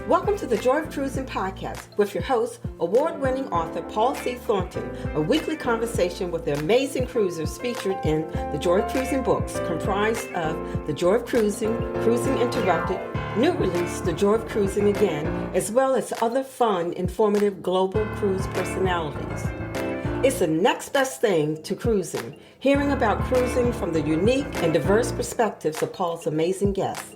Welcome to the Joy of Cruising podcast with your host, award-winning author Paul C. Thornton, a weekly conversation with the amazing cruisers featured in the Joy of Cruising books, comprised of The Joy of Cruising, Cruising Interrupted, new release, The Joy of Cruising Again, as well as other fun, informative global cruise personalities. It's the next best thing to cruising, hearing about cruising from the unique and diverse perspectives of Paul's amazing guests.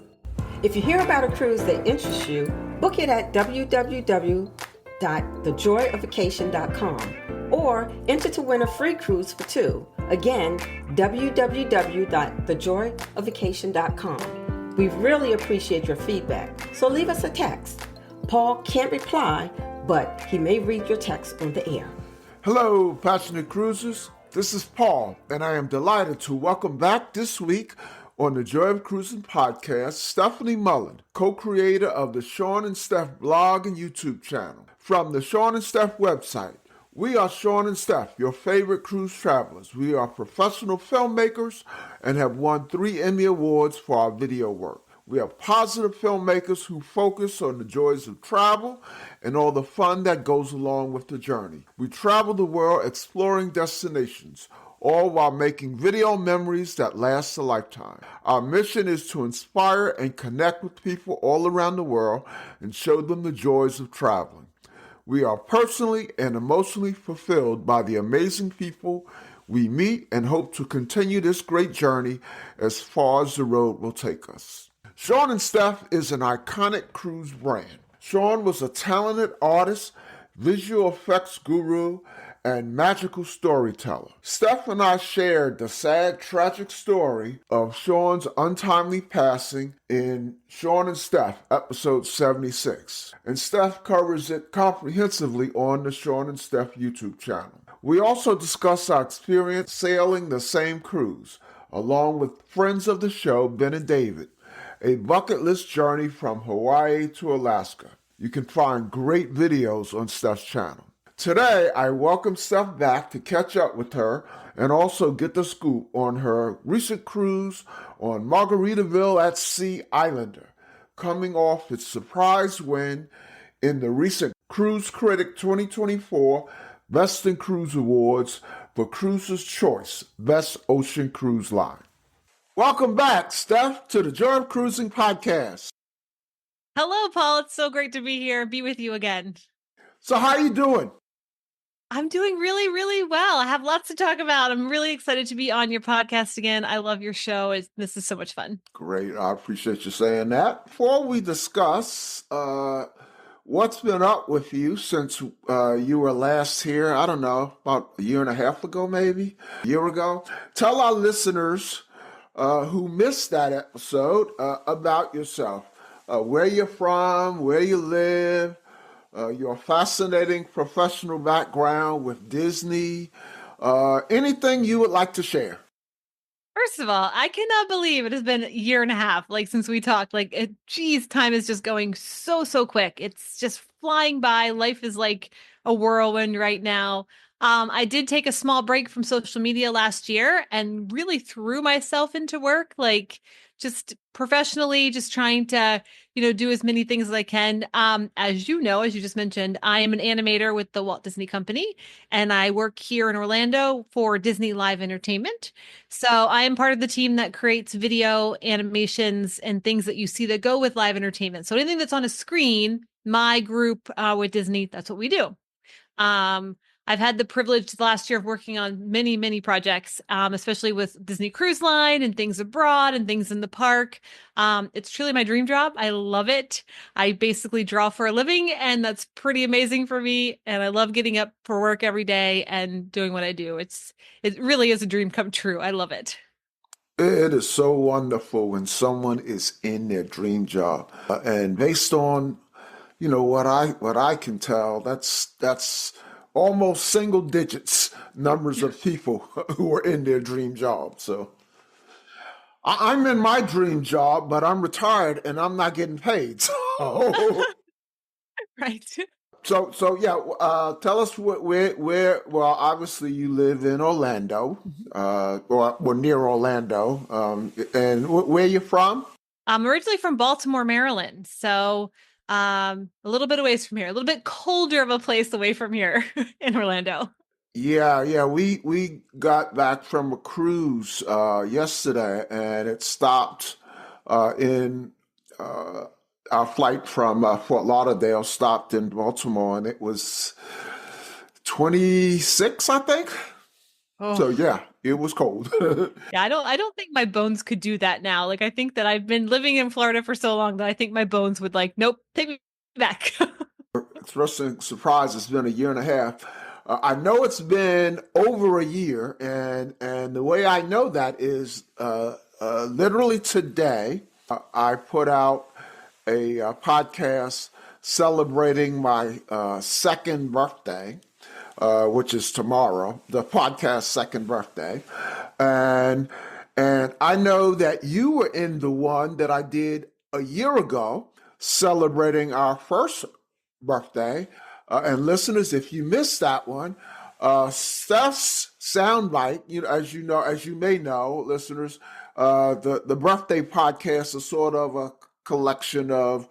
If you hear about a cruise that interests you, book it at www.thejoyofacation.com or enter to win a free cruise for two. Again, www.thejoyofacation.com. We really appreciate your feedback, so leave us a text. Paul can't reply, but he may read your text on the air. Hello, passionate cruisers. This is Paul, and I am delighted to welcome back this week on the Joy of Cruising podcast, Stephanie Mullen, co-creator of the Sean and Stef blog and YouTube channel. From the Sean and Stef website, we are Sean and Stef, your favorite cruise travelers. We are professional filmmakers and have won 3 Emmy Awards for our video work. We are positive filmmakers who focus on the joys of travel and all the fun that goes along with the journey. We travel the world exploring destinations, all while making video memories that last a lifetime. Our mission is to inspire and connect with people all around the world and show them the joys of traveling. We are personally and emotionally fulfilled by the amazing people we meet and hope to continue this great journey as far as the road will take us. Sean and Stef is an iconic cruise brand. Sean was a talented artist, visual effects guru, and magical storyteller. Stef and I shared the sad, tragic story of Sean's untimely passing in Sean and Stef, episode 76. And Stef covers it comprehensively on the Sean and Stef YouTube channel. We also discuss our experience sailing the same cruise, along with friends of the show, Ben and David, a bucket list journey from Hawaii to Alaska. You can find great videos on Stef's channel. Today, I welcome Stef back to catch up with her and also get the scoop on her recent cruise on Margaritaville at Sea Islander, coming off its surprise win in the recent Cruise Critic 2024 Best in Cruise Awards for Cruiser's Choice Best Ocean Cruise Line. Welcome back, Stef, to the Joy of Cruising podcast. Hello, Paul. It's so great to be here and be with you again. So how you doing? I'm doing really, really well. I have lots to talk about. I'm really excited to be on your podcast again. I love your show. This is so much fun. Great. I appreciate you saying that. Before we discuss what's been up with you since you were last here, I don't know, about a year and a half ago, maybe, a year ago, tell our listeners who missed that episode about yourself, where you're from, where you live, your fascinating professional background with Disney, anything you would like to share. First of all, I cannot believe it has been a year and a half, since we talked. Time is just going so quick. It's just flying by. Life is like a whirlwind right now. I did take a small break from social media last year and really threw myself into work, just professionally, just trying to, do as many things as I can. As you just mentioned, I am an animator with the Walt Disney Company, and I work here in Orlando for Disney Live Entertainment. So I am part of the team that creates video animations and things that you see that go with live entertainment. So anything that's on a screen, my group with Disney, that's what we do. I've had the privilege last year of working on many projects, especially with Disney Cruise Line and things abroad and things in the park. It's truly my dream job. I love it. I basically draw for a living, and that's pretty amazing for me. And I love getting up for work every day and doing what I do. It really is a dream come true. I love it. It is so wonderful when someone is in their dream job, and based on what I can tell, that's almost single digits numbers of people who are in their dream job. So I'm in my dream job, but I'm retired and I'm not getting paid. So right. So yeah, tell us where. Well, obviously you live in Orlando, or near Orlando, and where you from? I'm originally from Baltimore, Maryland. So a little bit away from here, a little bit colder of a place away from here in Orlando. Yeah. We got back from a cruise yesterday, and it stopped in our flight from Fort Lauderdale stopped in Baltimore, and it was 26, I think. So Oh, yeah, it was cold. yeah, I don't think my bones could do that now. Like I think that I've been living in Florida for so long that I think my bones would like, nope, take me back. Interesting surprise. It's been a year and a half. I know it's been over a year, and the way I know that is literally today. I put out a podcast celebrating my second birthday, which is tomorrow. The podcast's second birthday, and I know that you were in the one that I did a year ago, celebrating our first birthday. And listeners, if you missed that one, Steph's soundbite, as you may know, listeners, the birthday podcast is sort of a collection of,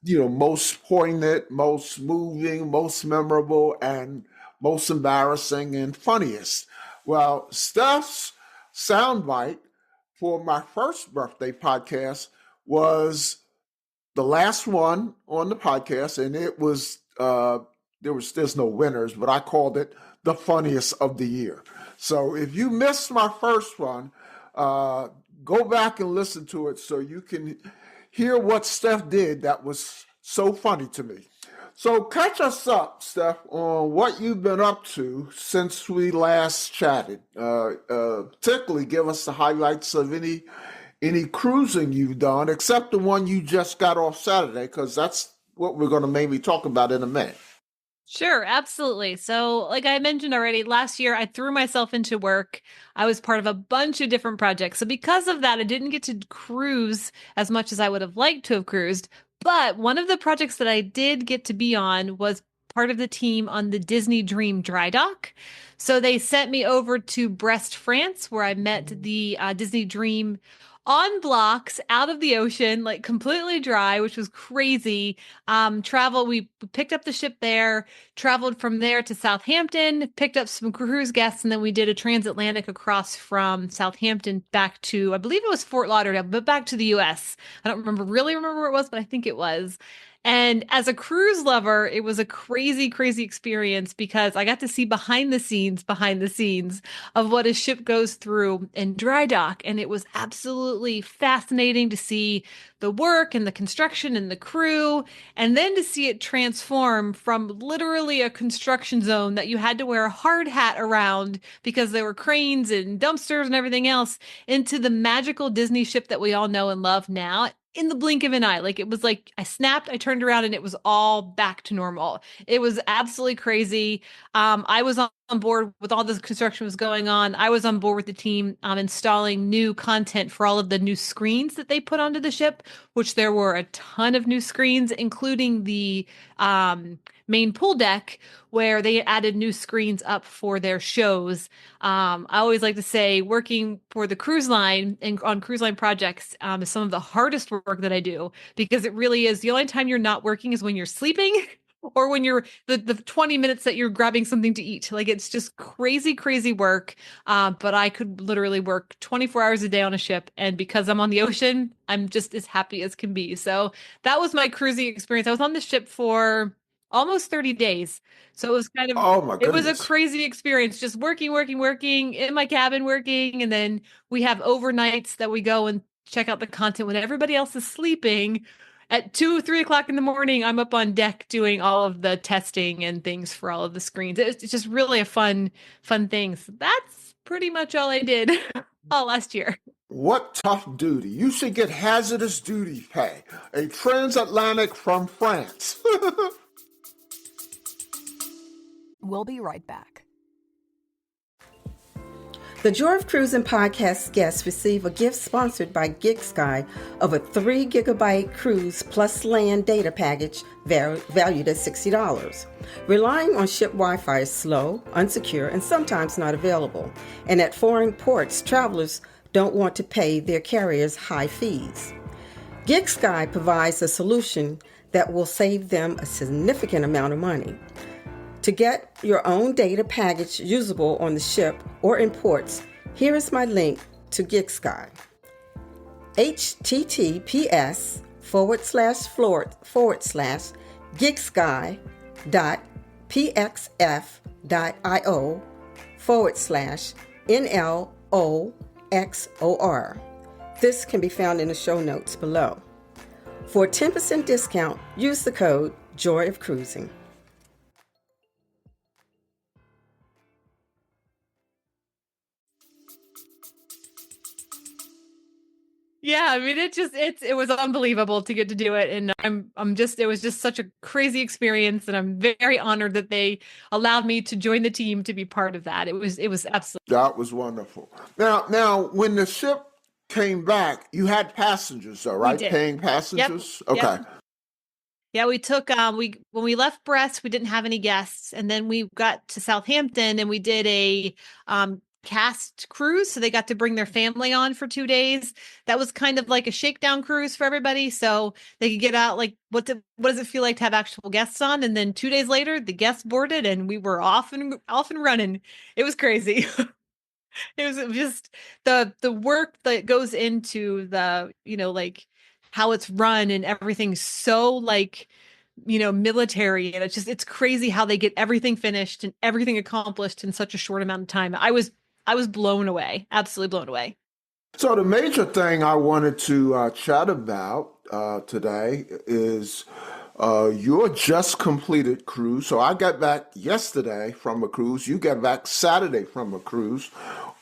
most poignant, most moving, most memorable, and most embarrassing and funniest. Well, Steph's soundbite for my first birthday podcast was the last one on the podcast, and it was there's no winners, but I called it the funniest of the year. So if you missed my first one, go back and listen to it so you can hear what Steph did that was so funny to me. So catch us up, Steph, on what you've been up to since we last chatted. Particularly give us the highlights of any cruising you've done, except the one you just got off Saturday, because that's what we're going to maybe talk about in a minute. Sure, absolutely. So, like I mentioned already, last year I threw myself into work. I was part of a bunch of different projects. So, because of that, I didn't get to cruise as much as I would have liked to have cruised. But one of the projects that I did get to be on was part of the team on the Disney Dream dry dock. So, they sent me over to Brest, France, where I met the Disney Dream on blocks out of the ocean, like completely dry, which was crazy. We picked up the ship there, traveled from there to Southampton, picked up some cruise guests, and then we did a transatlantic across from Southampton back to, I believe it was Fort Lauderdale, but back to the US. I don't really remember where it was, but I think it was. And as a cruise lover, it was a crazy, crazy experience because I got to see behind the scenes of what a ship goes through in dry dock. And it was absolutely fascinating to see the work and the construction and the crew, and then to see it transform from literally a construction zone that you had to wear a hard hat around because there were cranes and dumpsters and everything else into the magical Disney ship that we all know and love now in the blink of an eye. Like it was like I snapped, I turned around, and it was all back to normal. It was absolutely crazy. I was on board with all this construction was going on. I was on board with the team installing new content for all of the new screens that they put onto the ship, which there were a ton of new screens, including the main pool deck where they added new screens up for their shows. I always like to say working for the cruise line and on cruise line projects is some of the hardest work that I do because it really is the only time you're not working is when you're sleeping or when you're the 20 minutes that you're grabbing something to eat. Like it's just crazy, crazy work. But I could literally work 24 hours a day on a ship. And because I'm on the ocean, I'm just as happy as can be. So that was my cruising experience. I was on the ship for almost 30 days. So it was kind of, Oh my it was a goodness. crazy experience, just working in my cabin, working. And then we have overnights that we go and check out the content when everybody else is sleeping. At 2, 3 o'clock in the morning, I'm up on deck doing all of the testing and things for all of the screens. It's just really a fun thing. So that's pretty much all I did all last year. What tough duty. You should get hazardous duty pay. A transatlantic from France. We'll be right back. The Joy of Cruising podcast guests receive a gift sponsored by GigSky of a 3 gigabyte cruise plus land data package valued at $60. Relying on ship Wi-Fi is slow, unsecure, and sometimes not available. And at foreign ports, travelers don't want to pay their carriers high fees. GigSky provides a solution that will save them a significant amount of money. To get your own data package usable on the ship or in ports, here is my link to GigSky. https://gigsky.pxf.io/NLOXOR. This can be found in the show notes below. For a 10% discount, use the code Joy of Cruising. Yeah, I mean, it was unbelievable to get to do it, and it was just such a crazy experience, and I'm very honored that they allowed me to join the team to be part of that. It was absolutely. That was wonderful. Now, when the ship came back, you had passengers, though, right? Paying passengers. Yep. Okay. Yep. Yeah, we took when we left Brest, we didn't have any guests, and then we got to Southampton and we did a cast cruise, so they got to bring their family on for 2 days. That was kind of like a shakedown cruise for everybody, so they could get out like what does it feel like to have actual guests on, and then 2 days later the guests boarded and we were off and running. It was crazy. It was just the work that goes into the, like how it's run and everything, so like, military, and it's crazy how they get everything finished and everything accomplished in such a short amount of time. I was blown away, absolutely blown away. So the major thing I wanted to chat about today is your just completed cruise. So I got back yesterday from a cruise. You got back Saturday from a cruise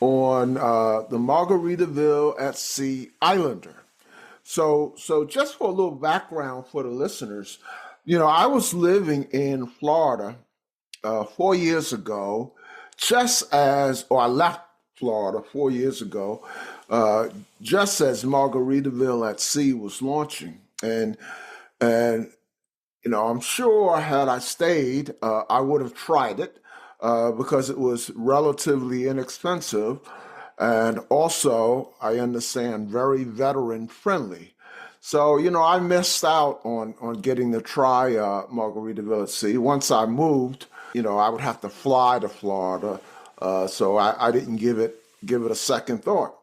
on the Margaritaville at Sea Islander. So just for a little background for the listeners, I was living in Florida 4 years ago, I left Florida 4 years ago, just as Margaritaville at Sea was launching. And I'm sure had I stayed, I would have tried it because it was relatively inexpensive. And also, I understand, very veteran friendly. So, I missed out on getting to try Margaritaville at Sea. Once I moved, I would have to fly to Florida. So I didn't give it a second thought.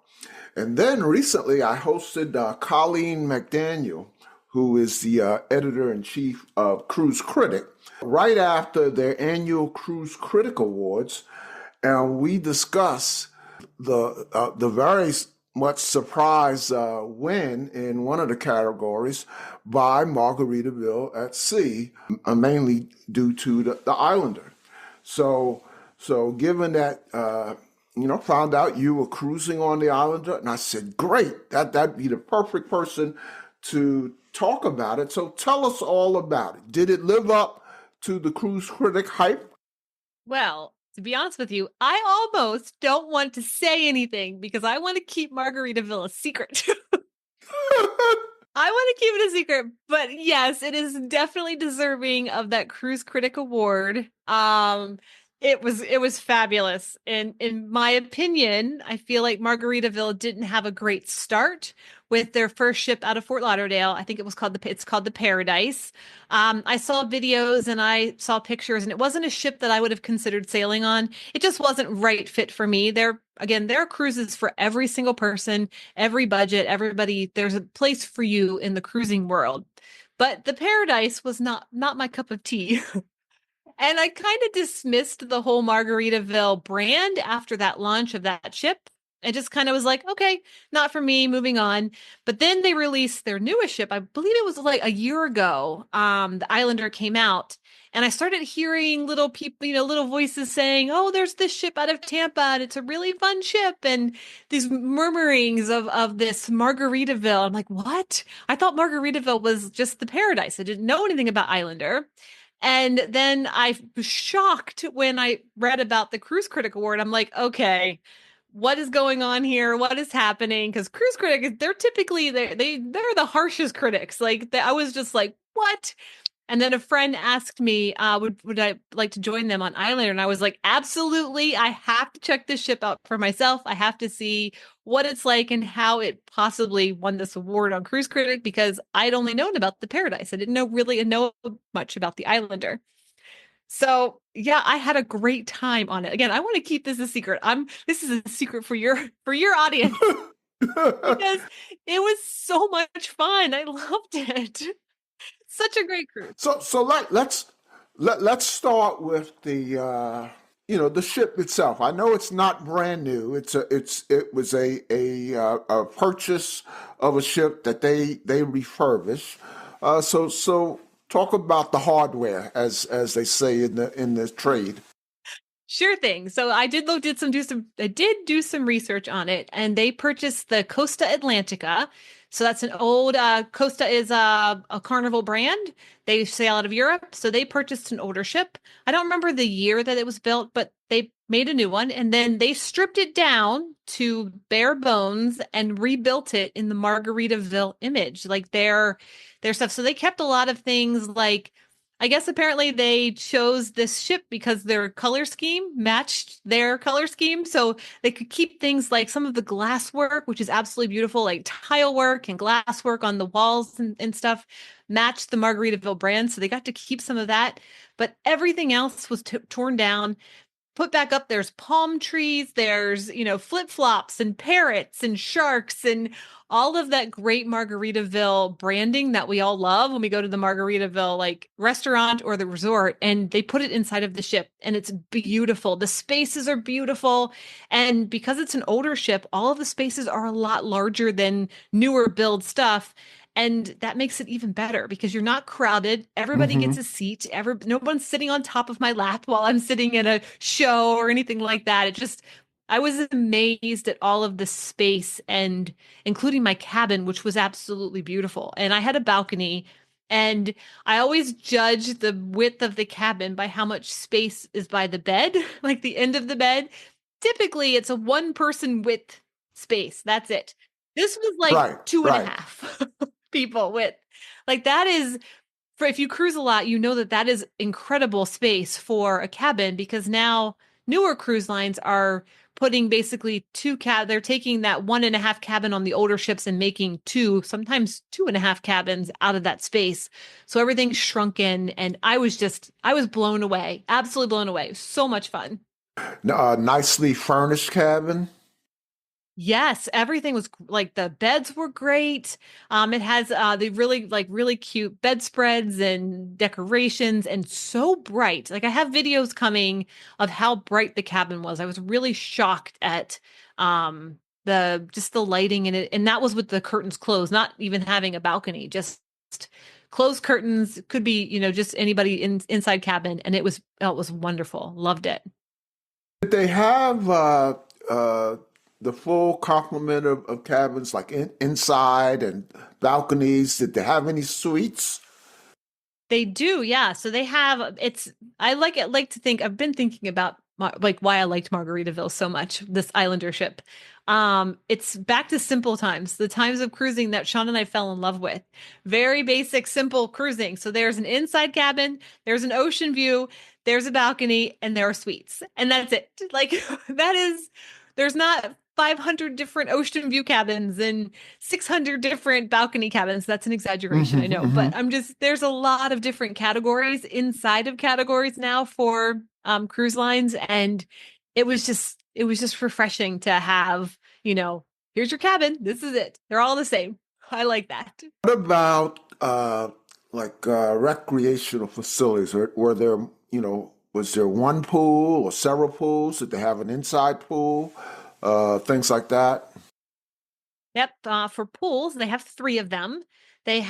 And then recently I hosted Colleen McDaniel, who is the editor-in-chief of Cruise Critic, right after their annual Cruise Critic Awards. And we discussed the very much surprise win in one of the categories by Margaritaville at Sea, mainly due to the Islander. So given that, found out you were cruising on the Islander, and I said, great, that'd be the perfect person to talk about it. So tell us all about it. Did it live up to the Cruise Critic hype? Well, to be honest with you, I almost don't want to say anything because I want to keep Margaritaville a secret. I want to keep it a secret, but yes, it is definitely deserving of that Cruise Critic Award. It was fabulous. And in my opinion, I feel like Margaritaville didn't have a great start with their first ship out of Fort Lauderdale. I think it's called the Paradise. I saw videos and I saw pictures, and it wasn't a ship that I would have considered sailing on. It just wasn't right fit for me. There are cruises for every single person, every budget, everybody. There's a place for you in the cruising world. But the Paradise was not my cup of tea. And I kind of dismissed the whole Margaritaville brand after that launch of that ship. I just kind of was like, okay, not for me, moving on. But then they released their newest ship. I believe it was like a year ago. The Islander came out, and I started hearing little people, little voices saying, oh, there's this ship out of Tampa, and it's a really fun ship. And these murmurings of this Margaritaville. I'm like, what? I thought Margaritaville was just the Paradise. I didn't know anything about Islander. And then I was shocked when I read about the Cruise Critic Award. I'm like, okay, what is going on here? What is happening? Because Cruise Critic, they're typically they're the harshest critics. Like I was just like, what? And then a friend asked me, would I like to join them on Islander? And I was like, absolutely. I have to check this ship out for myself. I have to see what it's like and how it possibly won this award on Cruise Critic, because I'd only known about the Paradise. I didn't really know much about the Islander. So yeah, I had a great time on it. Again, I want to keep this a secret. This is a secret for your audience because it was so much fun. I loved it. Such a great cruise. So let's start with the ship itself. I know it's not brand new. It was a purchase of a ship that they refurbish. So talk about the hardware, as they say in the trade. Sure thing. So I did do some research on it, and they purchased the Costa Atlantica. So that's an old Costa is a Carnival brand. They sail out of Europe. So they purchased an older ship. I don't remember the year that it was built, but they made a new one, and then they stripped it down to bare bones and rebuilt it in the Margaritaville image, like their stuff. So they kept a lot of things, like I guess apparently they chose this ship because their color scheme matched their color scheme. So they could keep things like some of the glass work, which is absolutely beautiful, like tile work and glass work on the walls and stuff, matched the Margaritaville brand. So they got to keep some of that. But everything else was torn down, put back up. There's palm trees, there's, flip-flops and parrots and sharks and all of that great Margaritaville branding that we all love when we go to the Margaritaville like restaurant or the resort, and they put it inside of the ship, and it's beautiful. The spaces are beautiful. And because it's an older ship, all of the spaces are a lot larger than newer build stuff. And that makes it even better because you're not crowded. Everybody gets a seat. No one's sitting on top of my lap while I'm sitting in a show or anything like that. I was amazed at all of the space, and including my cabin, which was absolutely beautiful. And I had a balcony, and I always judge the width of the cabin by how much space is by the bed, like the end of the bed. Typically, it's a one-person width space. That's it. This was like Right, two and a right. half people width. Like that is, for if you cruise a lot, you know that is incredible space for a cabin, because now newer cruise lines are putting basically they're taking that 1.5 cabin on the older ships and making sometimes 2.5 cabins out of that space. So everything's shrunken, and I was blown away, absolutely blown away. It was so much fun. Nicely furnished cabin. Yes, everything was like the beds were great. It has the really cute bedspreads and decorations, and so bright. Like I have videos coming of how bright the cabin was. I was really shocked at the lighting in it, and that was with the curtains closed, not even having a balcony, just closed curtains. Could be, just anybody inside cabin, and it was wonderful. Loved it. Did they have the full complement of cabins, like inside and balconies? Did they have any suites? They do, yeah. So they have. I've been thinking about like why I liked Margaritaville so much, this Islander ship. It's back to simple times, the times of cruising that Sean and I fell in love with. Very basic, simple cruising. So there's an inside cabin, there's an ocean view, there's a balcony, and there are suites, and that's it. Like there's not 500 different ocean view cabins and 600 different balcony cabins. That's an exaggeration, I know, but there's a lot of different categories inside of categories now for cruise lines. And it was just refreshing to have, here's your cabin. This is it. They're all the same. I like that. What about recreational facilities? Were there, was there one pool or several pools? Did they have an inside pool? Things like that. Yep. For pools, they have 3 of them. They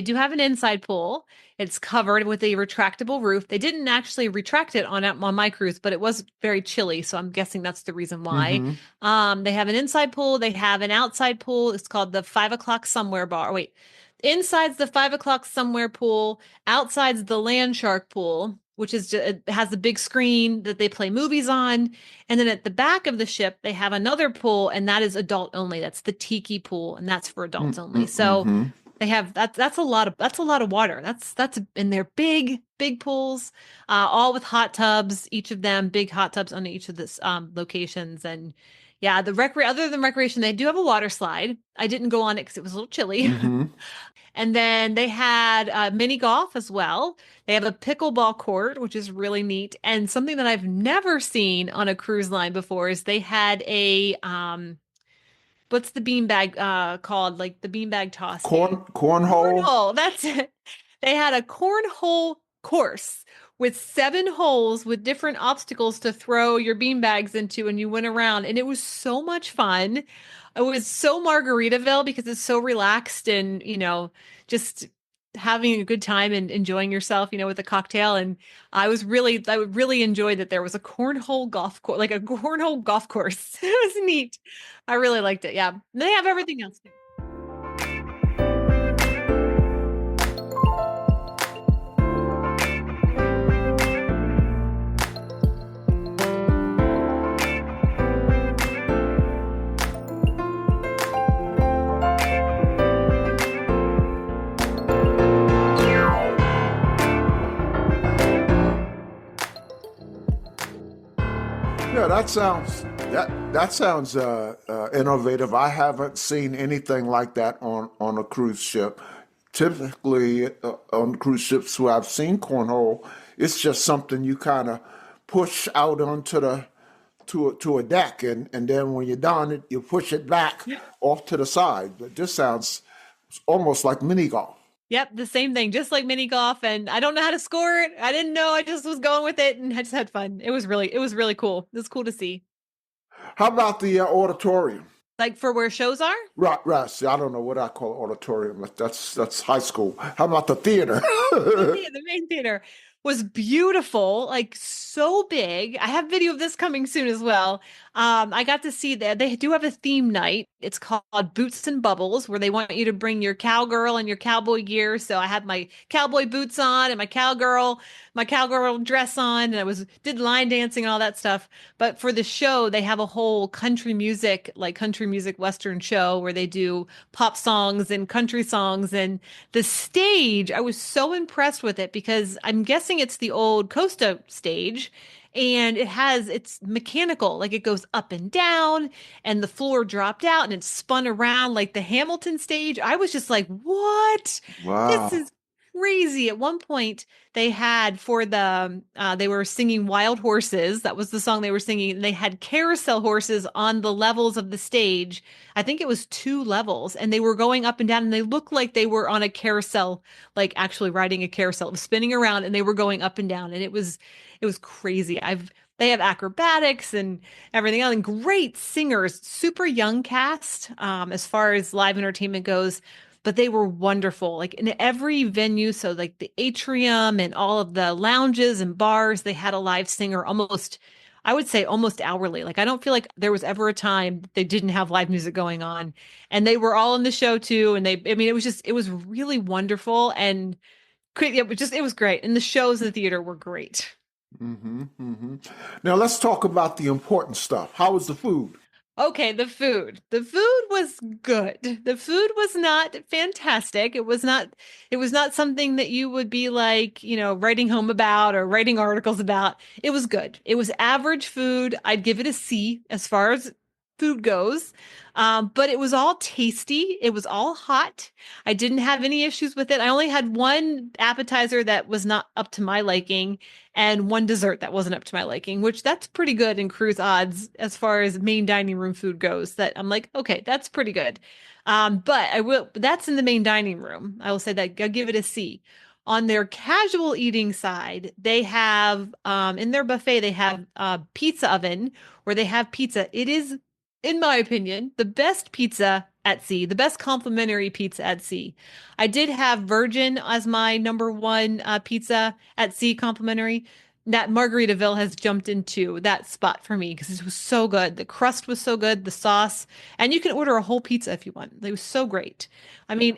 do have an inside pool. It's covered with a retractable roof. They didn't actually retract it on my cruise, but it was very chilly, so I'm guessing that's the reason why. They have an inside pool. They have an outside pool. It's called the 5 o'clock somewhere bar. Wait, inside's the 5 o'clock somewhere pool. Outside's the land shark pool, which it has the big screen that they play movies on. And then at the back of the ship, they have another pool, and that is adult only. That's the tiki pool, and that's for adults only. So They have that's a lot of water. That's in their big pools, all with hot tubs, each of them big hot tubs on each of this locations. And yeah, other than recreation, they do have a water slide. I didn't go on it because it was a little chilly. Mm-hmm. And then they had mini golf as well. They have a pickleball court, which is really neat. And something that I've never seen on a cruise line before is they had a what's the beanbag called? Like the beanbag toss game. Cornhole. Cornhole, that's it. They had a cornhole course with 7 holes with different obstacles to throw your beanbags into, and you went around, and it was so much fun. It was so Margaritaville because it's so relaxed and, just having a good time and enjoying yourself, with a cocktail. And I would really enjoy that there was a cornhole golf course, like a cornhole golf course. It was neat. I really liked it. Yeah. They have everything else too. Yeah, that sounds innovative. I haven't seen anything like that on a cruise ship. Typically, on cruise ships where I've seen cornhole, it's just something you kind of push out onto the to a deck, and then when you're done, you push it back off to the side. But this sounds almost like mini golf. Yep, the same thing, just like mini golf. And I don't know how to score it. I didn't know. I just was going with it and I just had fun. It was really cool. It was cool to see. How about the auditorium? Like for where shows are? Right, right. See, I don't know what I call auditorium. That's high school. How about the theater? The main theater was beautiful, like so big. I have video of this coming soon as well. I got to see that they do have a theme night. It's called Boots and Bubbles, where they want you to bring your cowgirl and your cowboy gear. So I had my cowboy boots on and my cowgirl dress on, and did line dancing and all that stuff. But for the show, they have a whole country music Western show where they do pop songs and country songs. And the stage, I was so impressed with it because I'm guessing it's the old Costa stage. And it's mechanical, like it goes up and down, and the floor dropped out and it spun around like the Hamilton stage. I was just like, what? This Wow. is crazy. At one point, they had they were singing Wild Horses. That was the song they were singing. And they had carousel horses on the levels of the stage. I think it was 2 levels, and they were going up and down, and they looked like they were on a carousel, like actually riding a carousel. It was spinning around, and they were going up and down, and it was crazy. They have acrobatics and everything else, and great singers, super young cast, as far as live entertainment goes, but they were wonderful. Like in every venue, so like the atrium and all of the lounges and bars, they had a live singer I would say almost hourly. Like I don't feel like there was ever a time they didn't have live music going on. And they were all in the show too. And it was really wonderful and it was great. And the shows in the theater were great. Hmm, hmm. Now let's talk about the important stuff. How was the food? Okay, the food. The food was good. The food was not fantastic. It was not something that you would be like, writing home about or writing articles about. It was good. It was average food. I'd give it a C as far as food goes. But it was all tasty. It was all hot. I didn't have any issues with it. I only had one appetizer that was not up to my liking and one dessert that wasn't up to my liking, which that's pretty good in cruise odds as far as main dining room food goes. That I'm like, okay, that's pretty good. That's in the main dining room. I will say that I'll give it a C. On their casual eating side, they have in their buffet, they have a pizza oven where they have pizza. It is, in my opinion, the best pizza at sea, the best complimentary pizza at sea. I did have Virgin as my number one pizza at sea complimentary. That Margaritaville has jumped into that spot for me because it was so good. The crust was so good, the sauce, and you can order a whole pizza if you want. It was so great. I mean,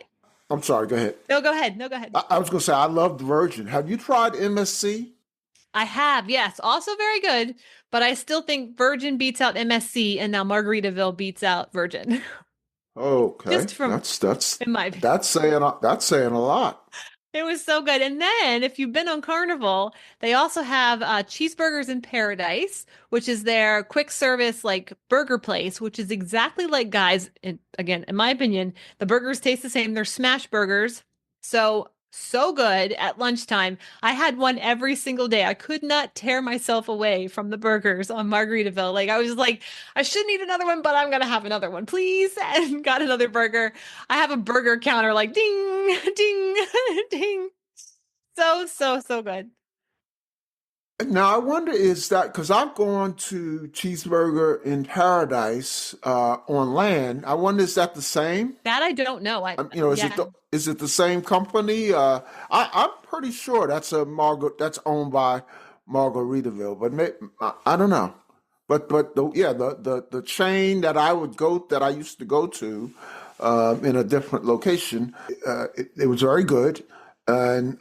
I'm sorry, go ahead. no, go ahead. No, go ahead. I was going to say, I love the Virgin. Have you tried MSC? I have, yes, also very good, but I still think Virgin beats out MSC, and now Margaritaville beats out Virgin. Okay, Just from, in my opinion. that's saying a lot. It was so good. And then if you've been on Carnival, they also have Cheeseburgers in Paradise, which is their quick service like burger place, which is exactly like Guys. And again, in my opinion, the burgers taste the same. They're smash burgers. So good at lunchtime. I had one every single day. I could not tear myself away from the burgers on Margaritaville. Like I was like, I shouldn't eat another one, but I'm gonna have another one, please. And got another burger. I have a burger counter like ding, ding, ding. So good. Now I wonder is that because I've gone to Cheeseburger in Paradise on land. I wonder is that the same? That I don't know. Is Yeah, is it the same company? I'm pretty sure that's owned by Margaritaville, but I don't know. But the chain that I used to go to in a different location, it was very good, and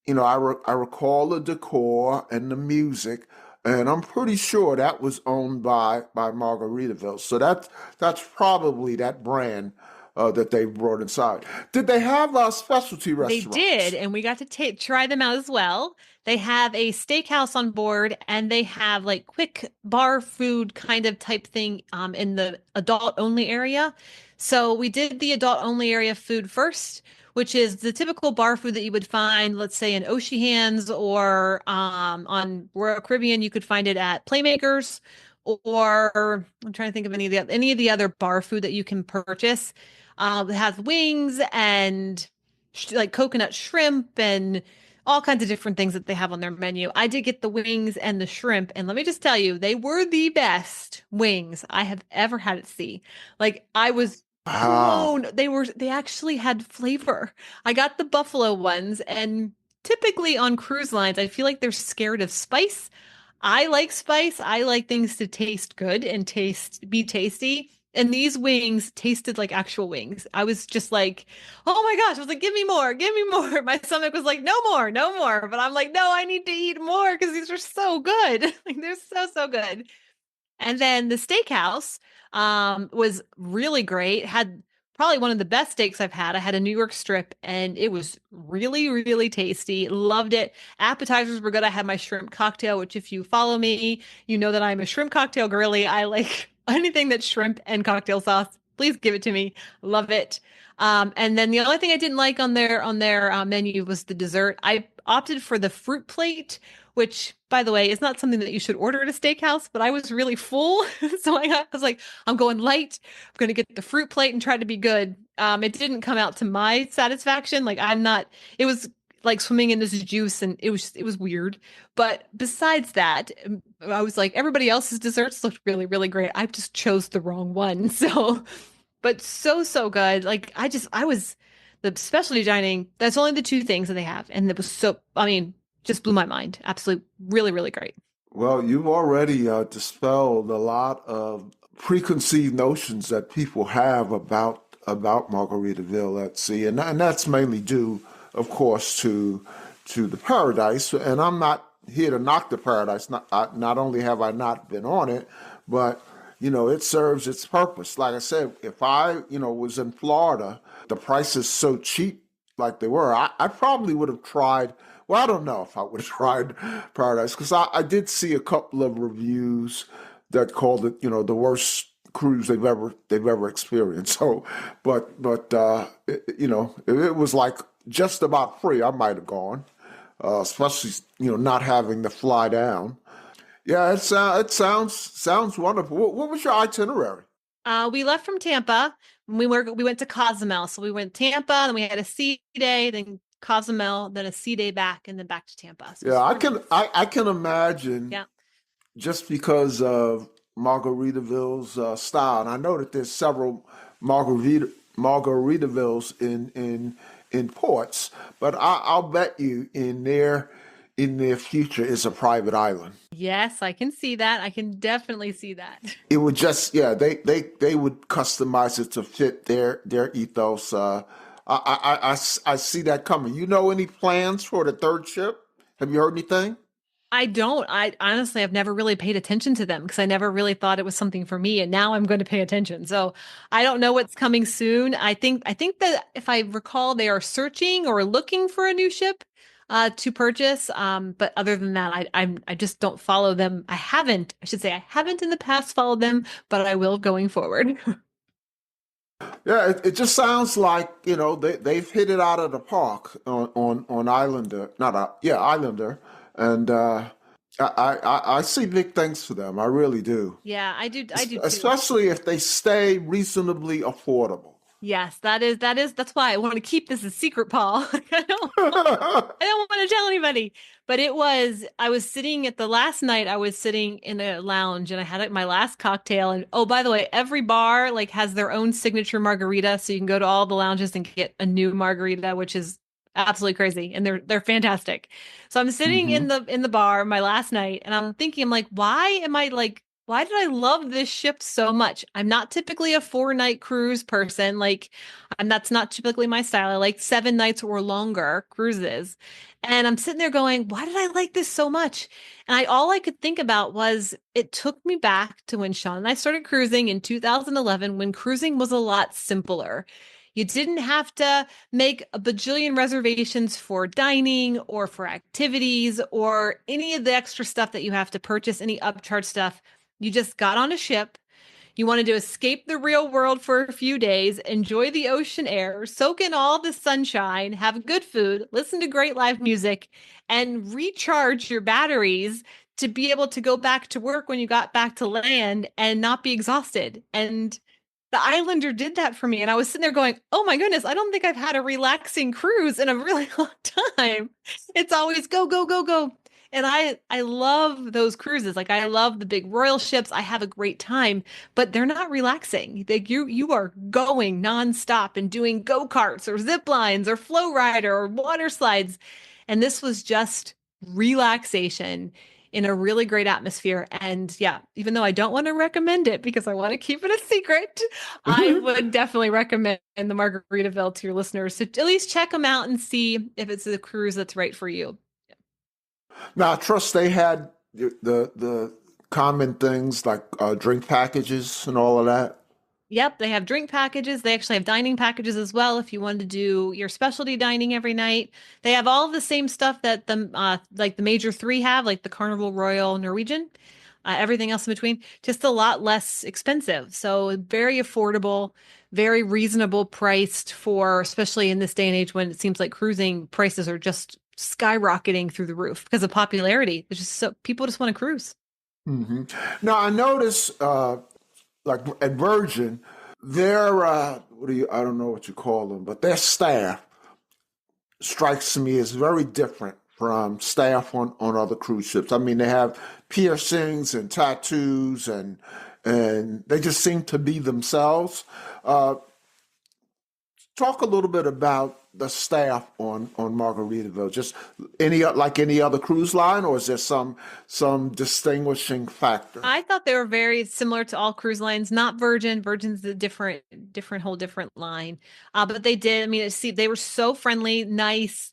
I recall the decor and the music. And I'm pretty sure that was owned by Margaritaville. So that's probably that brand that they brought inside. Did they have specialty they did, restaurants? and we got to try them out as well. They have a steakhouse on board, and they have like quick bar food kind of type thing in the adult only area. So we did the adult only area food first, which is the typical bar food that you would find, let's say in Oceans or on Royal Caribbean. You could find it at Playmakers, or I'm trying to think of any of the other bar food that you can purchase. It has wings and like coconut shrimp and all kinds of different things that they have on their menu. I did get the wings and the shrimp, and let me just tell you, they were the best wings I have ever had at sea. Like I was Wow. blown. They actually had flavor. I got the buffalo ones, and typically on cruise lines, I feel like they're scared of spice. I like spice. I like things to taste good and be tasty. And these wings tasted like actual wings. I was just like, oh my gosh. I was like, give me more, give me more. My stomach was like, no more, no more. But I'm like, no, I need to eat more because these are so good. Like they're so good. And then the steakhouse was really great. Had probably one of the best steaks I've had. I had a New York strip and it was really tasty. Loved it. Appetizers were good. I had my shrimp cocktail, which if you follow me, you know that I'm a shrimp cocktail girly. I like anything that's shrimp and cocktail sauce. Please give it to me. Love it. And then the only thing I didn't like on their menu was the dessert. I opted for the fruit plate, which, by the way, is not something that you should order at a steakhouse, but I was really full. So I was like, I'm going light. I'm going to get the fruit plate and try to be good. It didn't come out to my satisfaction. Like it was like swimming in this juice and it was weird. But besides that, I was like, everybody else's desserts looked really great. I just chose the wrong one. So, but so good. Like I was the specialty dining, that's only the two things that they have. And it was I mean, just blew my mind. Absolutely, really great. Well, you've already dispelled a lot of preconceived notions that people have about Margaritaville at sea, and that's mainly due, of course, to the Paradise. And I'm not here to knock the Paradise. Not only have I not been on it, but it serves its purpose. Like I said, if I was in Florida, the prices so cheap like they were, I probably would have tried. Well, I don't know if I would have tried Paradise because I did see a couple of reviews that called it, the worst cruise they've ever experienced. So, if it was like just about free, I might have gone, especially not having to fly down. Yeah, it sounds wonderful. What was your itinerary? We left from Tampa. We went to Cozumel. So we went Tampa, then we had a sea day, then Cozumel, then a sea day back, and then back to Tampa. So it was Yeah, I four can nights. I can imagine Yeah. just because of Margaritaville's style, and I know that there's several Margaritavilles in ports, but I'll bet you in their future is a private island. Yes, I can see that. I can definitely see that. It would just yeah they would customize it to fit their ethos. I see that coming. You know any plans for the third ship? Have you heard anything? I don't. I honestly, I've never really paid attention to them because I never really thought it was something for me, and now I'm going to pay attention. So I don't know what's coming soon. I think that if I recall, they are searching or looking for a new ship to purchase. But other than that, I just don't follow them. I haven't. I should say I haven't in the past followed them, but I will going forward. Yeah, it just sounds like, they've hit it out of the park on Islander, not yeah, Islander, and I see big things for them. I really do. Yeah, I do. I do too. Especially if they stay reasonably affordable. Yes, that's why I want to keep this a secret, Paul. I don't want to tell anybody. But I was sitting at the last night, I was sitting in a lounge and I had my last cocktail. And oh, by the way, every bar like has their own signature margarita. So you can go to all the lounges and get a new margarita, which is absolutely crazy. And they're fantastic. So I'm sitting Hmm. in the bar my last night and I'm like, why did I love this ship so much? I'm not typically a 4 night cruise person. And that's not typically my style. I like 7 nights or longer cruises. And I'm sitting there going, why did I like this so much? And all I could think about was it took me back to when Sean and I started cruising in 2011, when cruising was a lot simpler. You didn't have to make a bajillion reservations for dining or for activities or any of the extra stuff that you have to purchase, any upcharge stuff. You just got on a ship. You wanted to escape the real world for a few days, enjoy the ocean air, soak in all the sunshine, have good food, listen to great live music, and recharge your batteries to be able to go back to work when you got back to land and not be exhausted. And the Islander did that for me. And I was sitting there going, oh my goodness, I don't think I've had a relaxing cruise in a really long time. It's always go, go, go, go. And I love those cruises. Like I love the big royal ships. I have a great time, but they're not relaxing. You are going nonstop and doing go-karts or zip lines or flow rider or water slides. And this was just relaxation in a really great atmosphere. And yeah, even though I don't want to recommend it because I want to keep it a secret, I would definitely recommend the Margaritaville to your listeners to at least check them out and see if it's a cruise that's right for you. Now, I trust they had the common things like drink packages and all of that. Yep, they have drink packages. They actually have dining packages as well if you wanted to do your specialty dining every night. They have all the same stuff that the major three have, like the Carnival Royal Norwegian, everything else in between, just a lot less expensive. So very affordable, very reasonable priced for, especially in this day and age when it seems like cruising prices are just skyrocketing through the roof because of popularity. It's just so people just want to cruise. Hmm. Now, I notice, like at Virgin, their I don't know what you call them, but their staff strikes me as very different from staff on other cruise ships. I mean, they have piercings and tattoos, and they just seem to be themselves. Uh, Talk a little bit about the staff on Margaritaville. Just any other cruise line, or is there some distinguishing factor? I thought they were very similar to all cruise lines, not Virgin. Virgin's a whole different line. But they did, I mean, they were so friendly, nice,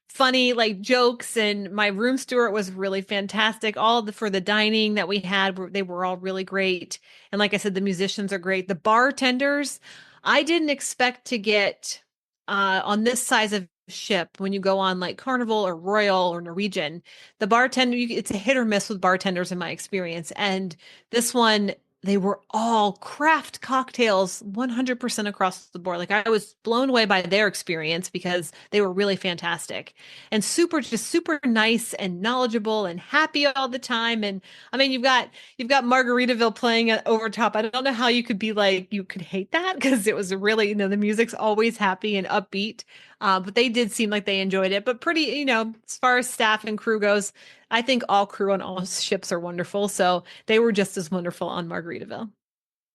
funny, like jokes. And my room steward was really fantastic. For the dining that we had, they were all really great. And like I said, the musicians are great. The bartenders, I didn't expect to get on this size of ship when you go on like Carnival or Royal or Norwegian. The bartender, it's a hit or miss with bartenders in my experience. And this one, they were all craft cocktails 100% across the board. Like I was blown away by their experience because they were really fantastic and just super nice and knowledgeable and happy all the time. And I mean, you've got Margaritaville playing at over top. I don't know how you could be like, you could hate that because it was really, the music's always happy and upbeat. But they did seem like they enjoyed it, but pretty, as far as staff and crew goes, I think all crew on all ships are wonderful. So they were just as wonderful on Margaritaville.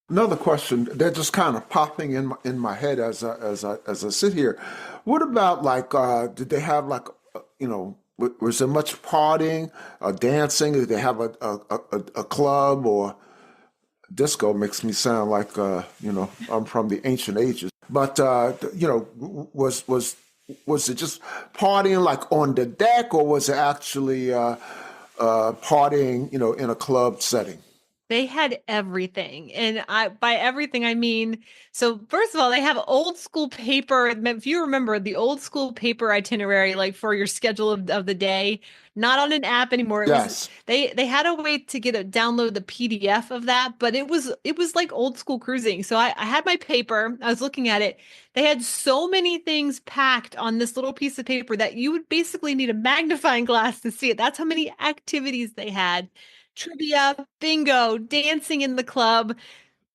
Another question that just kind of popping in my head as I sit here. What about like did they have like was there much partying, dancing? Did they have a club or disco? Makes me sound like I'm from the ancient ages. But was it just partying like on the deck, or was it actually partying, in a club setting? They had everything. And by everything, I mean, so first of all, they have old school paper. If you remember the old school paper itinerary, like for your schedule of the day, not on an app anymore. It was Yes. they had a way to download the PDF of that, but it was like old school cruising. So I had my paper, I was looking at it. They had so many things packed on this little piece of paper that you would basically need a magnifying glass to see it. That's how many activities they had. Trivia, bingo, dancing in the club,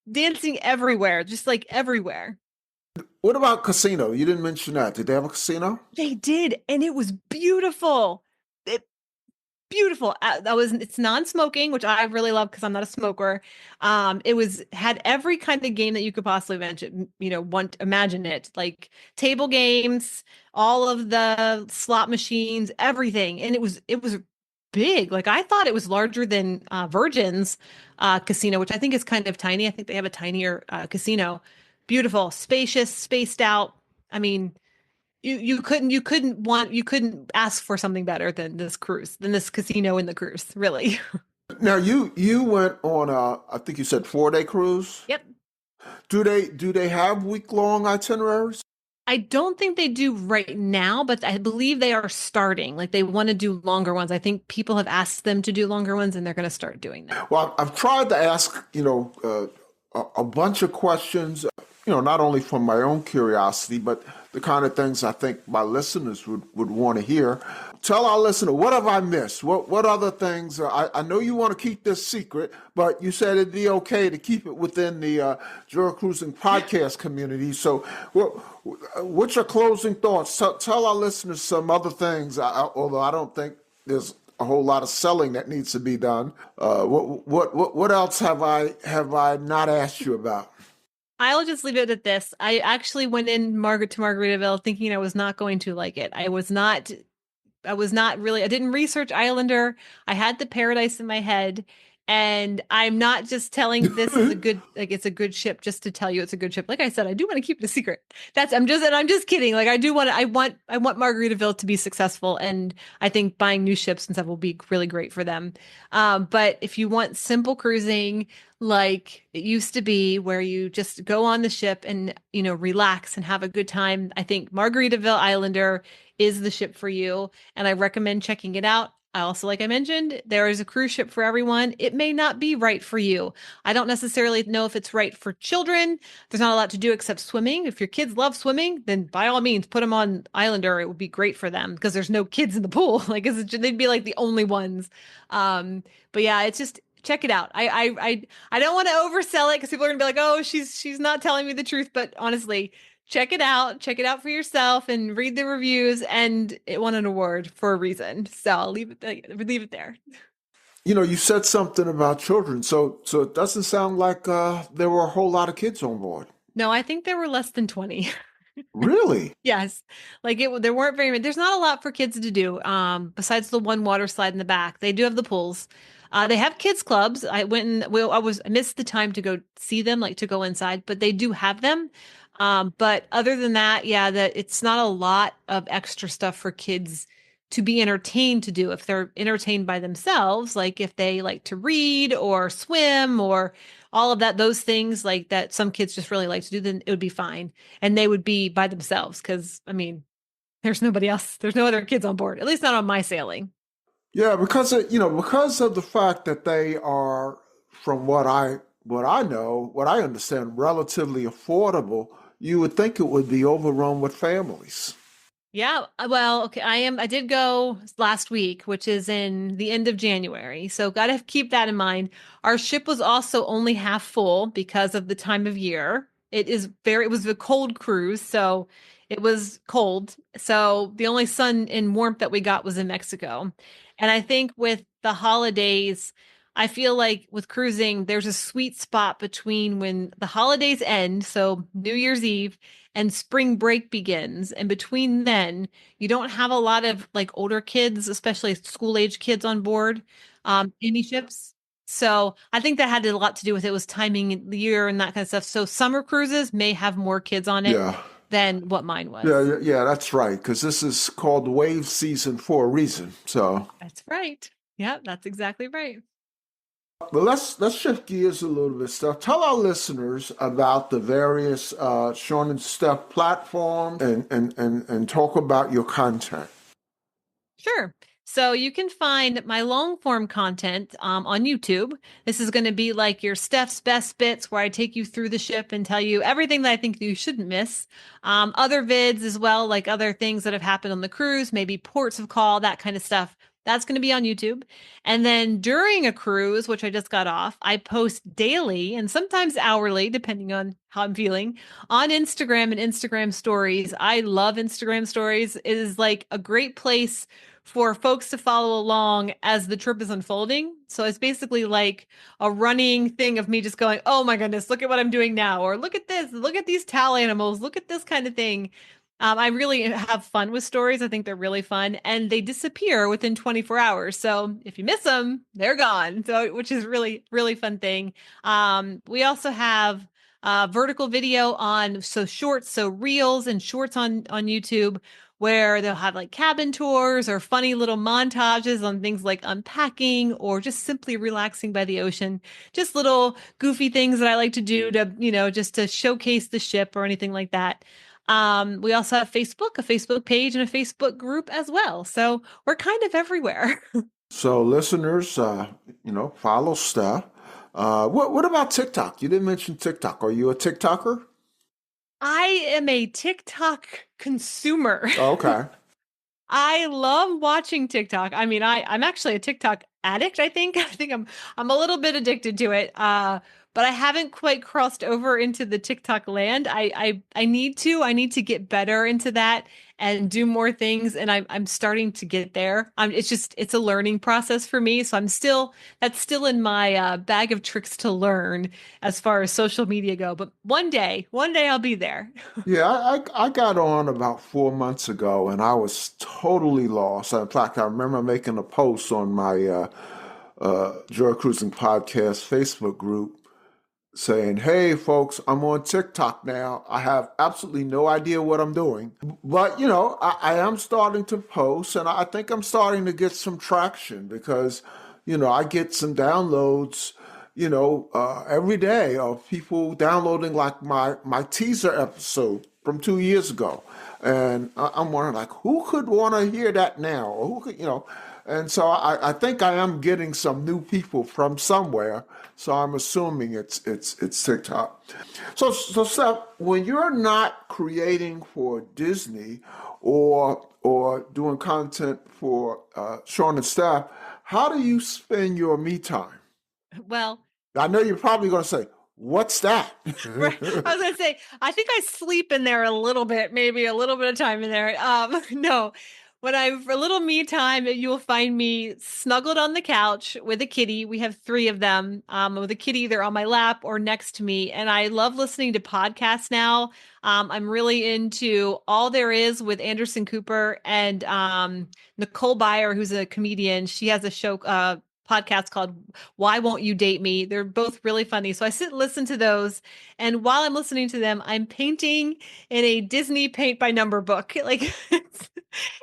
dancing everywhere, just like everywhere. What about casino? You didn't mention that. Did they have a casino? They did, and it was beautiful. It, beautiful. It's non-smoking, which I really love because I'm not a smoker. It was had every kind of game that you could possibly mention, imagine it, like table games, all of the slot machines, everything. And it was big. Like I thought it was larger than Virgin's casino, which I think is kind of tiny. I think they have a tinier casino. Beautiful, spacious, spaced out. I mean, you couldn't ask for something better than this casino in the cruise, really. Now you went on a, I think you said 4-day cruise. Yep. Do they have week-long itineraries? I don't think they do right now, but I believe they are starting. Like they want to do longer ones. I think people have asked them to do longer ones, and they're going to start doing that. Well, I've tried to ask, a bunch of questions, not only from my own curiosity, but the kind of things I think my listeners would want to hear. Tell our listener, what have I missed? What other things? I know you want to keep this secret, but you said it'd be okay to keep it within the Joy Cruising podcast community. So, what's your closing thoughts? Tell our listeners some other things, although I don't think there's a whole lot of selling that needs to be done. What else have I not asked you about? I'll just leave it at this. I actually went in to Margaritaville thinking I was not going to like it. I was not really, I didn't research Islander. I had the Paradise in my head. And I'm not just telling this is a good, like it's a good ship just to tell you it's a good ship. Like I said, I do want to keep it a secret. I'm just kidding. Like I want Margaritaville to be successful. And I think buying new ships and stuff will be really great for them. But if you want simple cruising, like it used to be where you just go on the ship and, relax and have a good time, I think Margaritaville Islander is the ship for you. And I recommend checking it out. I also, like I mentioned, there is a cruise ship for everyone. It may not be right for you. I don't necessarily know if it's right for children. There's not a lot to do except swimming. If your kids love swimming, then by all means, put them on Islander. It would be great for them because there's no kids in the pool. Like they'd be like the only ones. But yeah, it's just check it out. I don't want to oversell it because people are gonna be like, oh, she's not telling me the truth. But honestly, check it out. Check it out for yourself and read the reviews. And it won an award for a reason. So I'll leave it there. You said something about children, so it doesn't sound like there were a whole lot of kids on board. No, I think there were less than 20. Really? Yes. Like there weren't very many. There's not a lot for kids to do. Besides the one water slide in the back. They do have the pools. They have kids clubs. I went and I missed the time to go see them, like to go inside, but they do have them. But other than that, yeah, that it's not a lot of extra stuff for kids to be entertained to do if they're entertained by themselves, like if they like to read or swim or all of that, those things like that some kids just really like to do, then it would be fine. And they would be by themselves because, I mean, there's nobody else. There's no other kids on board, at least not on my sailing. Yeah, because of the fact that they are, from what I know, what I understand, relatively affordable, you would think it would be overrun with families. Yeah, well, okay, I did go last week, which is in the end of January. So got to keep that in mind. Our ship was also only half full because of the time of year. It was a cold cruise, so it was cold. So the only sun and warmth that we got was in Mexico. And I think with the holidays, I feel like with cruising, there's a sweet spot between when the holidays end, so New Year's Eve, and spring break begins. And between then, you don't have a lot of like older kids, especially school age kids on board, any ships. So I think that had a lot to do with it was timing the year and that kind of stuff. So summer cruises may have more kids on it Yeah. than what mine was. Yeah, that's right. Because this is called wave season for a reason. So That's right. Yep, that's exactly right. But let's shift gears a little bit, Steph. Tell our listeners about the various Sean and Steph platforms and talk about your content. Sure. So you can find my long form content on YouTube. This is going to be like your Steph's Best Bits, where I take you through the ship and tell you everything that I think you shouldn't miss. Other vids as well, like other things that have happened on the cruise, maybe ports of call, that kind of stuff. That's going to be on YouTube. And then during a cruise, which I just got off, I post daily and sometimes hourly, depending on how I'm feeling, on Instagram and Instagram stories. I love Instagram stories. It is like a great place for folks to follow along as the trip is unfolding. So it's basically like a running thing of me just going, oh my goodness, look at what I'm doing now. Or look at this, look at these towel animals, look at this kind of thing. I really have fun with stories. I think they're really fun and they disappear within 24 hours. So if you miss them, they're gone. So, which is really, really fun thing. We also have vertical video on so shorts, so reels and shorts on YouTube where they'll have like cabin tours or funny little montages on things like unpacking or just simply relaxing by the ocean. Just little goofy things that I like to do to, just to showcase the ship or anything like that. We also have Facebook, a Facebook page, and a Facebook group as well. So we're kind of everywhere. So, listeners, follow Steph. What about TikTok? You didn't mention TikTok. Are you a TikToker? I am a TikTok consumer. Okay. I love watching TikTok. I mean, I'm actually a TikTok addict, I think. I think I'm a little bit addicted to it. But I haven't quite crossed over into the TikTok land. I need to. I need to get better into that and do more things. And I'm starting to get there. It's a learning process for me. So that's still in my bag of tricks to learn as far as social media go. But one day I'll be there. Yeah, I got on about 4 months ago and I was totally lost. In fact, I remember making a post on my Joy Cruising Podcast Facebook group saying, hey, folks, I'm on TikTok now. I have absolutely no idea what I'm doing. But, I am starting to post and I think I'm starting to get some traction because, I get some downloads, every day of people downloading like my teaser episode from 2 years ago. And I'm wondering, like, who could want to hear that now? Or who could, and so I think I am getting some new people from somewhere. So I'm assuming it's TikTok. So Steph, when you're not creating for Disney or doing content for Sean and Steph, how do you spend your me time? Well, I know you're probably going to say, "What's that?" right. I was gonna say, I think I sleep in there a little bit, maybe a little bit of time in there. No, when I'm for a little me time, you'll find me snuggled on the couch with a kitty. We have three of them. With a kitty either on my lap or next to me, and I love listening to podcasts now. I'm really into All There Is with Anderson Cooper and Nicole Byer, who's a comedian. She has a show. Podcast called Why Won't You Date Me? They're both really funny. So I sit and listen to those. And while I'm listening to them, I'm painting in a Disney paint by number book. Like it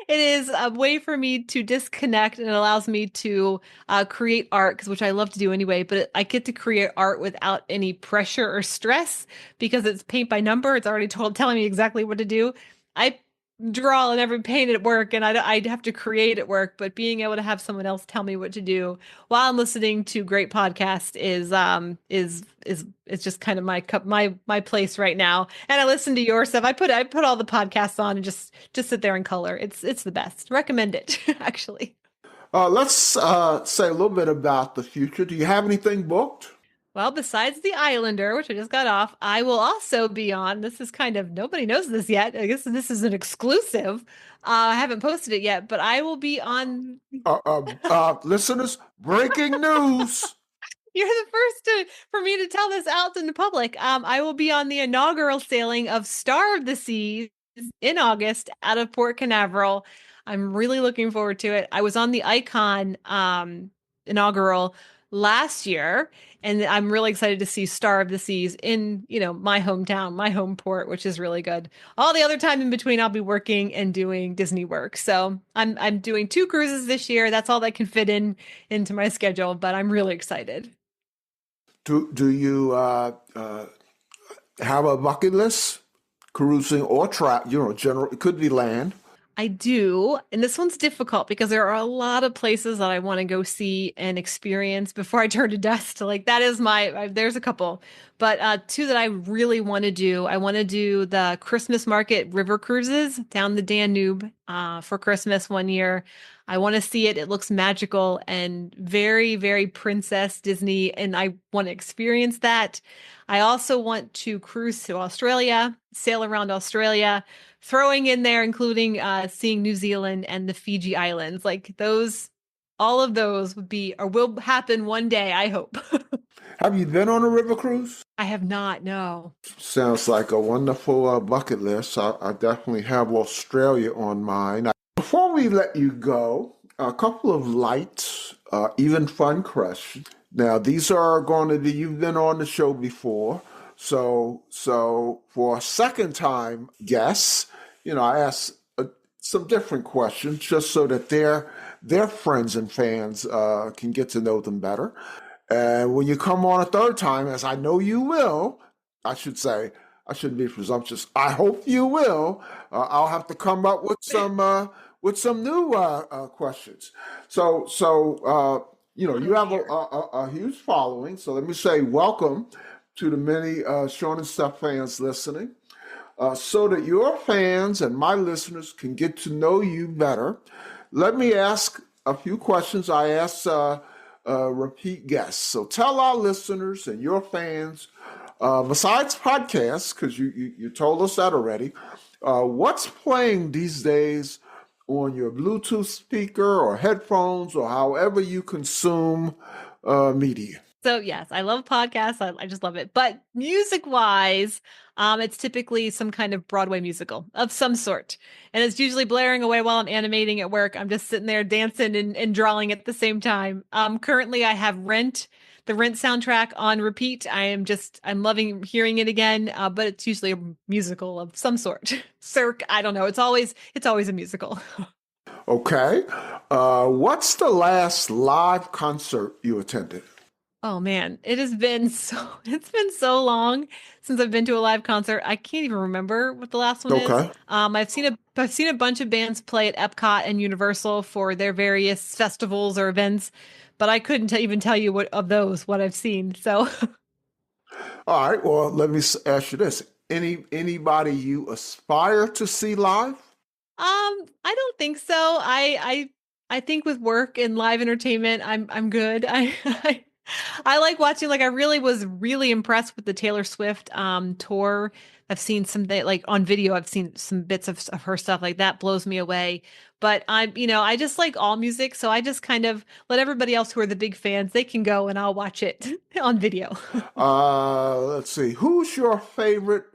is a way for me to disconnect and it allows me to create art, which I love to do anyway. But I get to create art without any pressure or stress because it's paint by number. It's already telling me exactly what to do. I draw and every paint at work and I'd have to create at work, but being able to have someone else tell me what to do while I'm listening to great podcast is it's just kind of my cup my place right now. And I listen to your stuff. I put all the podcasts on and just sit there and color. It's the best. Recommend it actually. Let's say a little bit about the future. Do you have anything booked? Well, besides The Islander, which I just got off, I will also be on. This is kind of nobody knows this yet. I guess this is an exclusive. I haven't posted it yet, but I will be on. Listeners, breaking news. You're the first for me to tell this out in the public. I will be on the inaugural sailing of Star of the Seas in August out of Port Canaveral. I'm really looking forward to it. I was on the Icon inaugural last year. And I'm really excited to see Star of the Seas in, my hometown, my home port, which is really good. All the other time in between, I'll be working and doing Disney work. So I'm doing 2 cruises this year. That's all that can fit into my schedule, but I'm really excited. Do you have a bucket list, cruising or general? It could be land. I do. And this one's difficult because there are a lot of places that I want to go see and experience before I turn to dust. Like that is there's a couple, but two that I really want to do. I want to do the Christmas market river cruises down the Danube for Christmas one year. I want to see it. It looks magical and very, very Princess Disney, and I want to experience that. I also want to cruise to Australia, sail around Australia, throwing in there, including seeing New Zealand and the Fiji Islands. Like those, all of those would be or will happen one day, I hope. Have you been on a river cruise? I have not, no. Sounds like a wonderful bucket list. I definitely have Australia on mine. Before we let you go, a couple of light, even fun questions. Now, these are going to be, you've been on the show before. So for a second time guests, I ask some different questions just so that their friends and fans can get to know them better. And when you come on a third time, as I know you will, I should say, I shouldn't be presumptuous. I hope you will. I'll have to come up with some new questions. So you have a huge following. So let me say welcome to the many Sean and Stef fans listening, so that your fans and my listeners can get to know you better. Let me ask a few questions I ask repeat guests. So tell our listeners and your fans, besides podcasts, because you told us that already, what's playing these days on your Bluetooth speaker or headphones or however you consume media? So yes, I love podcasts. I just love it. But music wise, it's typically some kind of Broadway musical of some sort. And it's usually blaring away while I'm animating at work. I'm just sitting there dancing and drawing at the same time. Currently I have the Rent soundtrack on repeat. I'm loving hearing it again. But it's usually a musical of some sort. Cirque, I don't know. It's always a musical. Okay. What's the last live concert you attended? Oh man, it's been so long since I've been to a live concert. I can't even remember what the last one is. Okay. I've seen a bunch of bands play at Epcot and Universal for their various festivals or events, but I couldn't even tell you what I've seen. So All right. Well, let me ask you this: anybody you aspire to see live? I don't think so. I think with work and live entertainment, I'm good. I like watching, like I really was really impressed with the Taylor Swift tour. I've seen something like on video, I've seen some bits of her stuff like that blows me away. But I just like all music. So I just kind of let everybody else who are the big fans, they can go and I'll watch it on video. Let's see. Who's your favorite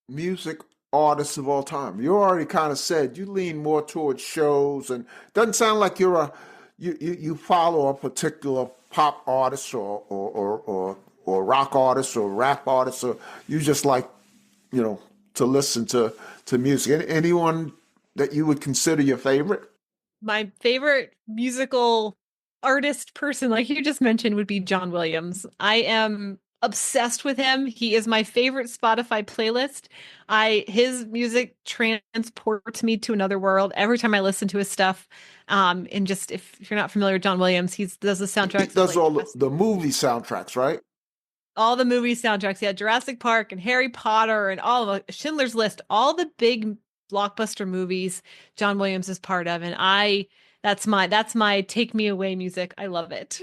music artist of all time? You already kind of said you lean more towards shows, and doesn't sound like you follow a particular pop artist or rock artist or rap artist, or you just like to listen to music. Anyone that you would consider your favorite? My favorite musical artist person, like you just mentioned, would be John Williams. I am obsessed with him. He is my favorite Spotify playlist. His music transports me to another world every time I listen to his stuff. And just if you're not familiar with John Williams, he does the soundtracks. He does all the movie soundtracks, right? All the movie soundtracks. Yeah, Jurassic Park and Harry Potter and all of Schindler's List, all the big blockbuster movies John Williams is part of. And that's my take me away music. I love it.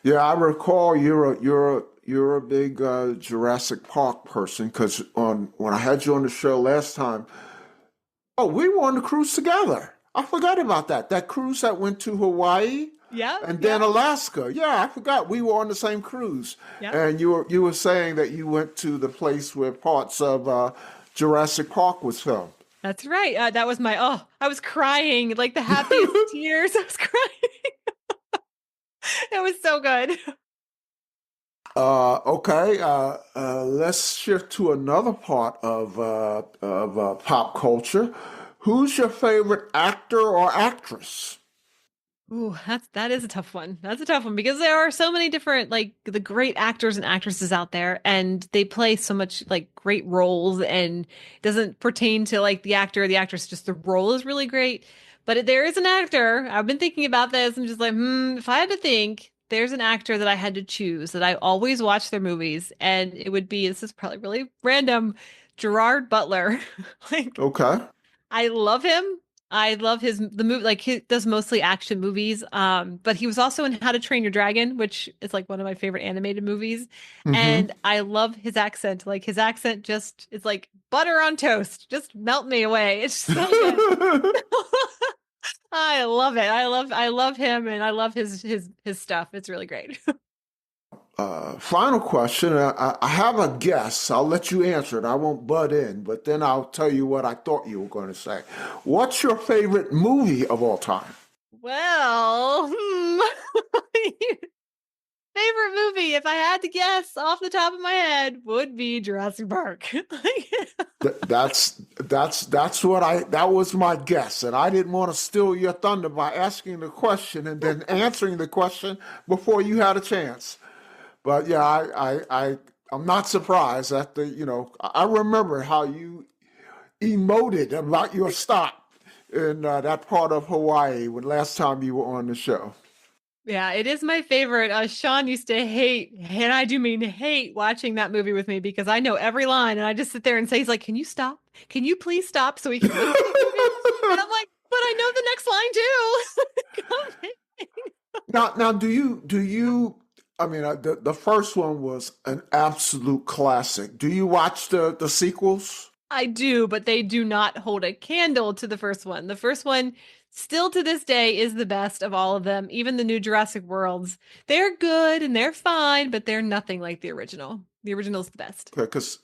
Yeah, I recall you're a big Jurassic Park person, because when I had you on the show last time, we were on the cruise together. I forgot about that cruise that went to Hawaii. Yeah. And then Alaska. Yeah, I forgot we were on the same cruise. Yeah. And you were saying that you went to the place where parts of Jurassic Park was filmed. That's right. That was I was crying, like the happiest tears. I was crying. It was so good. Okay, let's shift to another part of pop culture. Who's your favorite actor or actress? Ooh, that is a tough one. That's a tough one because there are so many different like the great actors and actresses out there, and they play so much like great roles, and it doesn't pertain to like the actor or the actress. Just the role is really great. But there is an actor. I've been thinking about this. I'm just like, if I had to think, there's an actor that I had to choose that I always watch their movies, and it would be, this is probably really random, Gerard Butler. Like Okay. I love him. I love the movie. Like he does mostly action movies. But he was also in How to Train Your Dragon, which is like one of my favorite animated movies. Mm-hmm. And I love his accent. Like his accent just it's like butter on toast. Just melt me away. It's so good. I love it. I love him and I love his stuff. It's really great. Final question. I have a guess. I'll let you answer it. I won't butt in, but then I'll tell you what I thought you were going to say. What's your favorite movie of all time? Well, favorite movie, if I had to guess off the top of my head, would be Jurassic Park. That was my guess, and I didn't want to steal your thunder by asking the question and then answering the question before you had a chance. But yeah, I'm not surprised at I remember how you emoted about your stop in that part of Hawaii when last time you were on the show. Yeah, it is my favorite. Sean used to hate, and I do mean hate watching that movie with me because I know every line and I just sit there and say, he's like, can you stop? Can you please stop so we can listen to the movie? And I'm like, but I know the next line too. Now, do you? I mean, the first one was an absolute classic. Do you watch the sequels? I do, but they do not hold a candle to the first one. The first one, still to this day, is the best of all of them. Even the new Jurassic Worlds, they're good and they're fine, but they're nothing like the original. The original's the best. Because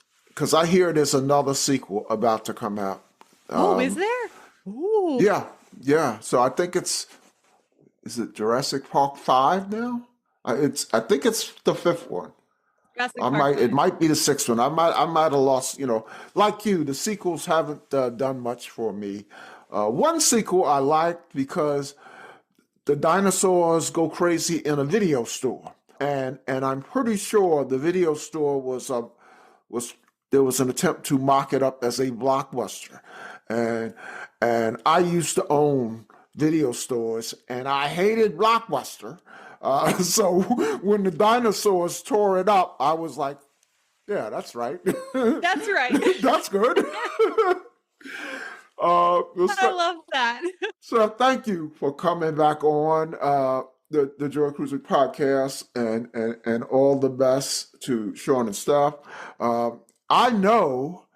I hear there's another sequel about to come out. Oh, is there? Ooh. Yeah. So I think is it Jurassic Park 5 now? I think it's the fifth one. It might be the sixth one. I might have lost, like you, the sequels haven't done much for me. One sequel I liked because the dinosaurs go crazy in a video store. And I'm pretty sure the video store was there was an attempt to mock it up as a blockbuster. And I used to own video stores and I hated Blockbuster. So when the dinosaurs tore it up, I was like, yeah, that's right. That's right. That's good. I love that. So thank you for coming back on the Joy Cruising podcast and all the best to Sean and Steph. I know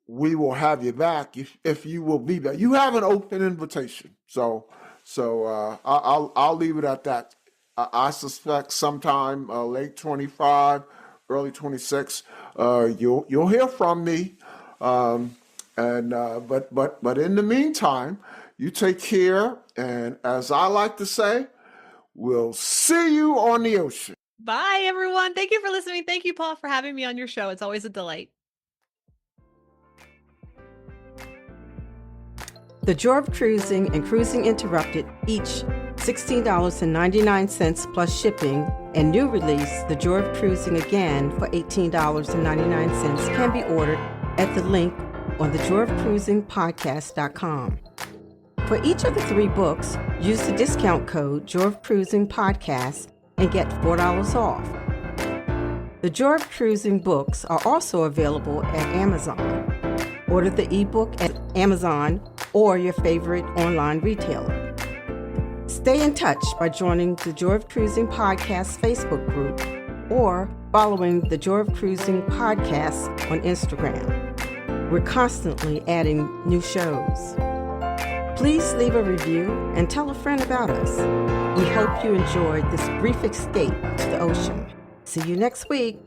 we will have you back if you will be back. You have an open invitation. So I'll leave it at that. I suspect sometime late 25, early 26, you'll hear from me. But in the meantime, you take care. And as I like to say, we'll see you on the ocean. Bye, everyone. Thank you for listening. Thank you, Paul, for having me on your show. It's always a delight. The Joy of Cruising and Cruising Interrupted, each $16.99 plus shipping, and new release, The Joy of Cruising Again for $18.99 can be ordered at the link on thejoyofcruisingpodcast.com. For each of the three books, use the discount code Joy of Cruising Podcast and get $4 off. The Joy of Cruising books are also available at Amazon. Order the ebook at Amazon or your favorite online retailer. Stay in touch by joining the Joy of Cruising Podcast Facebook group or following the Joy of Cruising Podcast on Instagram. We're constantly adding new shows. Please leave a review and tell a friend about us. We hope you enjoyed this brief escape to the ocean. See you next week.